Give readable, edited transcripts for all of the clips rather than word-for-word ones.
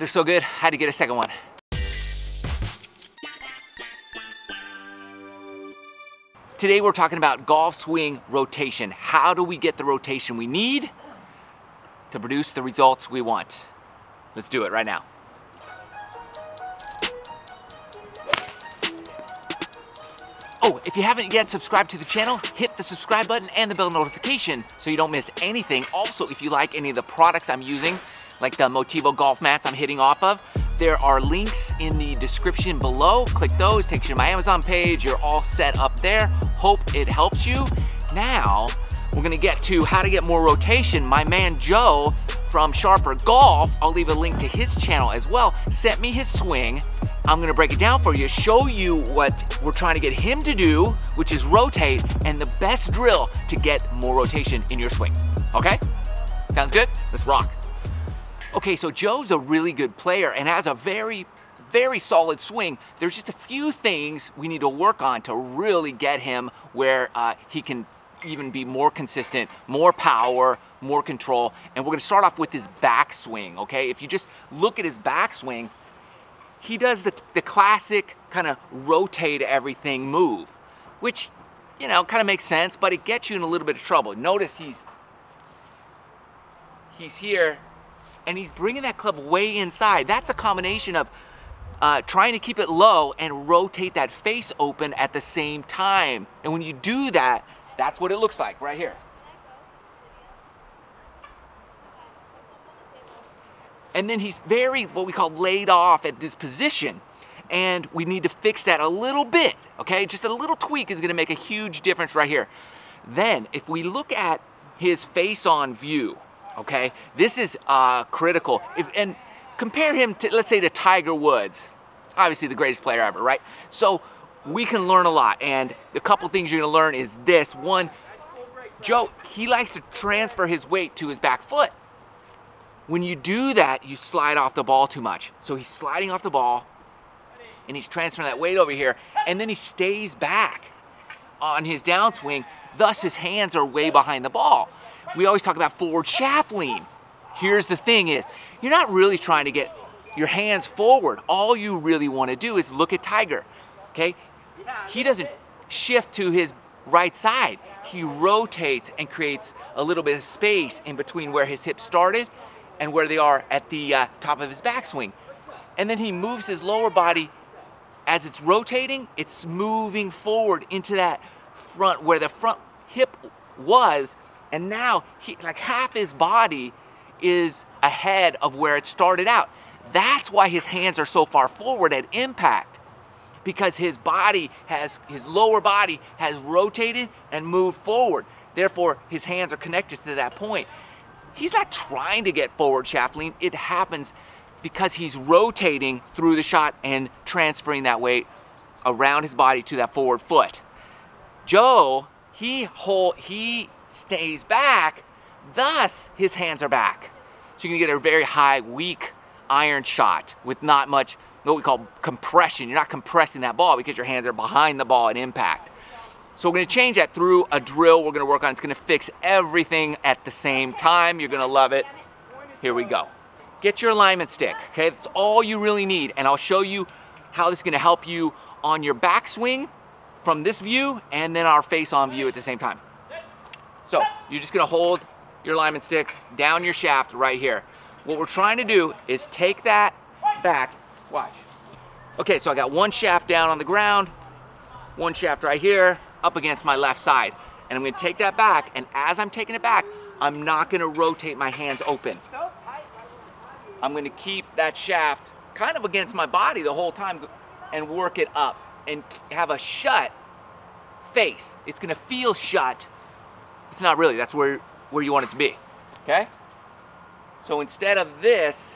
they're so good, I had to get a second one. Today we're talking about golf swing rotation. How do we get the rotation we need to produce the results we want? Let's do it right now. Oh, if you haven't yet subscribed to the channel, hit the subscribe button and the bell notification so you don't miss anything. Also, if you like any of the products I'm using, like the Motivo golf mats I'm hitting off of, there are links in the description below. Click those, takes you to my Amazon page. You're all set up there. Hope it helps you. Now, we're gonna get to how to get more rotation. My man Joe from Sharper Golf, I'll leave a link to his channel as well, sent me his swing. I'm gonna break it down for you, show you what we're trying to get him to do, which is rotate, and the best drill to get more rotation in your swing. Okay? Sounds good? Let's rock. Okay, so Joe's a really good player and has a very, very solid swing. There's just a few things we need to work on to really get him where he can even be more consistent, more power, more control. And we're gonna start off with his backswing, okay? If you just look at his backswing, he does the classic kind of rotate everything move, which, you know, kind of makes sense, but it gets you in a little bit of trouble. Notice he's here, and he's bringing that club way inside. That's a combination of trying to keep it low and rotate that face open at the same time. And when you do that, that's what it looks like right here. And then he's very, what we call, laid off at this position. And we need to fix that a little bit, okay? Just a little tweak is gonna make a huge difference right here. Then, if we look at his face-on view, okay? This is critical. And compare him to, let's say, to Tiger Woods. Obviously the greatest player ever, right? So we can learn a lot. And a couple things you're gonna learn is this. One, Joe, he likes to transfer his weight to his back foot. When you do that, you slide off the ball too much. So he's sliding off the ball, and he's transferring that weight over here, and then he stays back on his downswing, thus his hands are way behind the ball. We always talk about forward shaft lean. Here's the thing is, you're not really trying to get your hands forward. All you really want to do is look at Tiger, okay? He doesn't shift to his right side. He rotates and creates a little bit of space in between where his hips started and where they are at the top of his backswing. And then he moves his lower body. As it's rotating, it's moving forward into that front, where the front hip was, and now like half his body is ahead of where it started out. That's why his hands are so far forward at impact, because his lower body has rotated and moved forward. Therefore, his hands are connected to that point. He's not trying to get forward shaft lean. It happens because he's rotating through the shot and transferring that weight around his body to that forward foot. Joe, he stays back, thus his hands are back. So you can get a very high, weak iron shot with not much what we call compression. You're not compressing that ball because your hands are behind the ball at impact. So we're gonna change that through a drill we're gonna work on. It's gonna fix everything at the same time. You're gonna love it. Here we go. Get your alignment stick, okay? That's all you really need. And I'll show you how this is gonna help you on your backswing from this view and then our face-on view at the same time. So you're just gonna hold your alignment stick down your shaft right here. What we're trying to do is take that back, watch. Okay, so I got one shaft down on the ground, one shaft right here, up against my left side. And I'm gonna take that back, and as I'm taking it back, I'm not gonna rotate my hands open. I'm gonna keep that shaft kind of against my body the whole time and work it up and have a shut face. It's gonna feel shut. It's not really, that's where you want it to be, okay? So instead of this,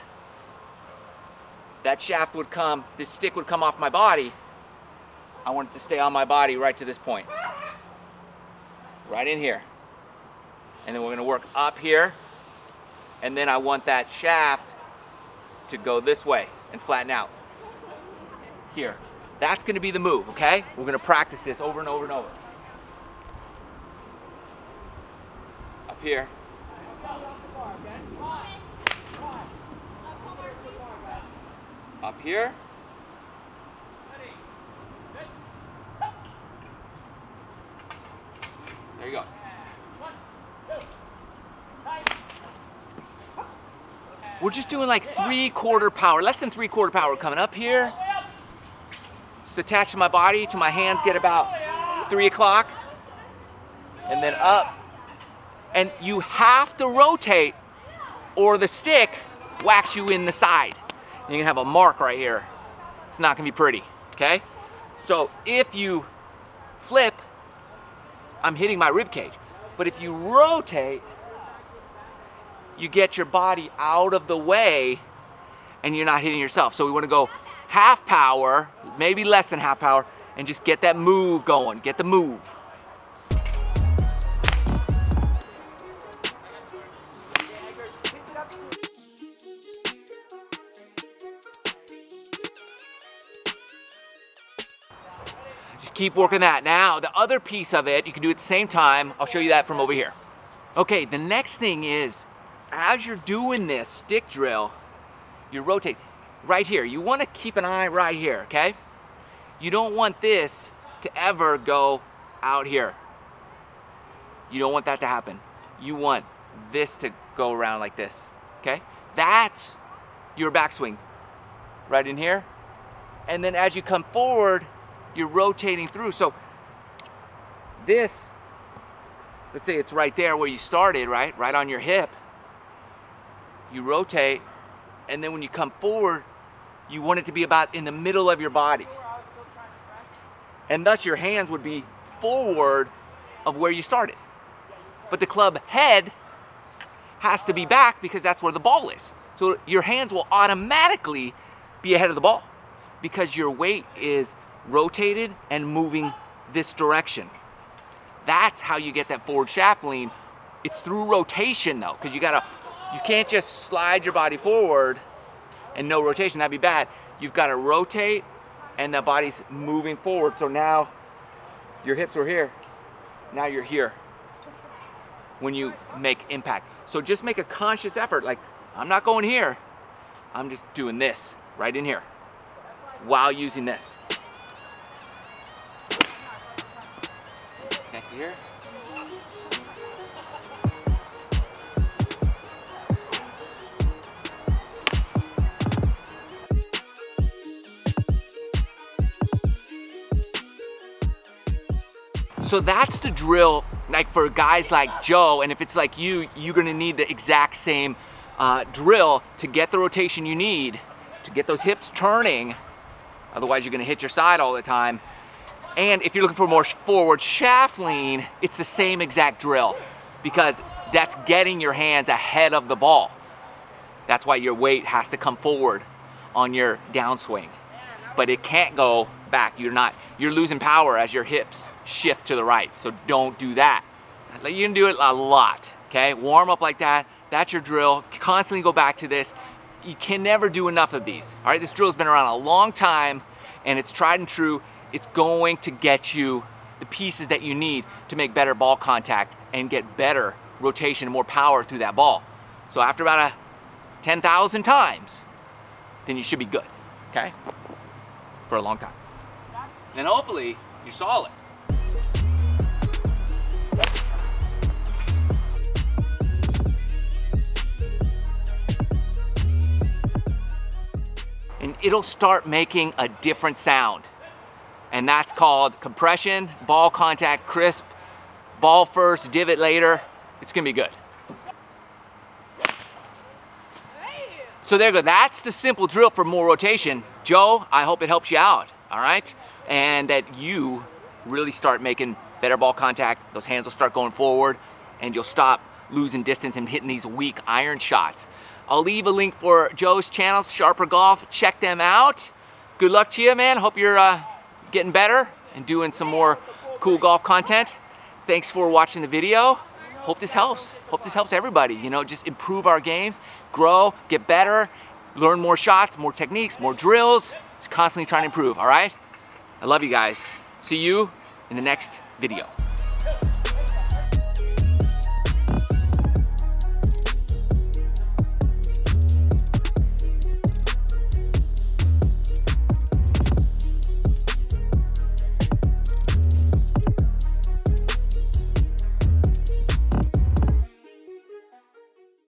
that shaft would come, this stick would come off my body. I want it to stay on my body right to this point. Right in here. And then we're gonna work up here. And then I want that shaft to go this way and flatten out. Here. That's gonna be the move, okay? We're gonna practice this over and over and over. Up here. Up here. There you go. We're just doing like 3/4 power, less than 3/4 power. Coming up here. Just attach my body to my hands, get about 3 o'clock. And then up. And you have to rotate or the stick whacks you in the side. And you're gonna have a mark right here. It's not gonna be pretty, okay? So if you flip, I'm hitting my rib cage. But if you rotate, you get your body out of the way and you're not hitting yourself. So we wanna go half power, maybe less than half power, and just get that move going, get the move. Just keep working that. Now, the other piece of it, you can do at the same time. I'll show you that from over here. Okay, the next thing is, as you're doing this stick drill, you rotate right here. You want to keep an eye right here, okay? You don't want this to ever go out here. You don't want that to happen. You want this to go around like this, okay? That's your backswing right in here. And then as you come forward, you're rotating through. So this, let's say it's right there where you started, right? Right on your hip. You rotate, and then when you come forward, you want it to be about in the middle of your body. And thus your hands would be forward of where you started. But the club head has to be back because that's where the ball is. So your hands will automatically be ahead of the ball because your weight is rotated and moving this direction. That's how you get that forward shaft lean. It's through rotation though, because you can't just slide your body forward and no rotation, that'd be bad. You've got to rotate and the body's moving forward. So now your hips are here, now you're here when you make impact. So just make a conscious effort, like I'm not going here, I'm just doing this right in here while using this. Next here. So that's the drill, like for guys like Joe, and if it's like you, you're gonna need the exact same drill to get the rotation you need, to get those hips turning, otherwise you're gonna hit your side all the time. And if you're looking for more forward shaft lean, it's the same exact drill because that's getting your hands ahead of the ball. That's why your weight has to come forward on your downswing, but it can't go back. You're losing power as your hips shift to the right, so don't do that. You can do it a lot, okay? Warm up like that, that's your drill. Constantly go back to this. You can never do enough of these, all right? This drill has been around a long time and it's tried and true. It's going to get you the pieces that you need to make better ball contact and get better rotation and more power through that ball. So after about 10,000 times, then you should be good, okay? For a long time. And hopefully, you're solid. And it'll start making a different sound. And that's called compression, ball contact, crisp, ball first, divot later. It's gonna be good. So there you go, that's the simple drill for more rotation. Joe, I hope it helps you out, all right? And that you really start making better ball contact, those hands will start going forward, and you'll stop losing distance and hitting these weak iron shots. I'll leave a link for Joe's channels, Sharper Golf, check them out. Good luck to you, man. Hope you're getting better and doing some more cool golf content. Thanks for watching the video. Hope this helps. Hope this helps everybody. You know, just improve our games, grow, get better, learn more shots, more techniques, more drills. Just constantly trying to improve, all right? I love you guys. See you in the next video.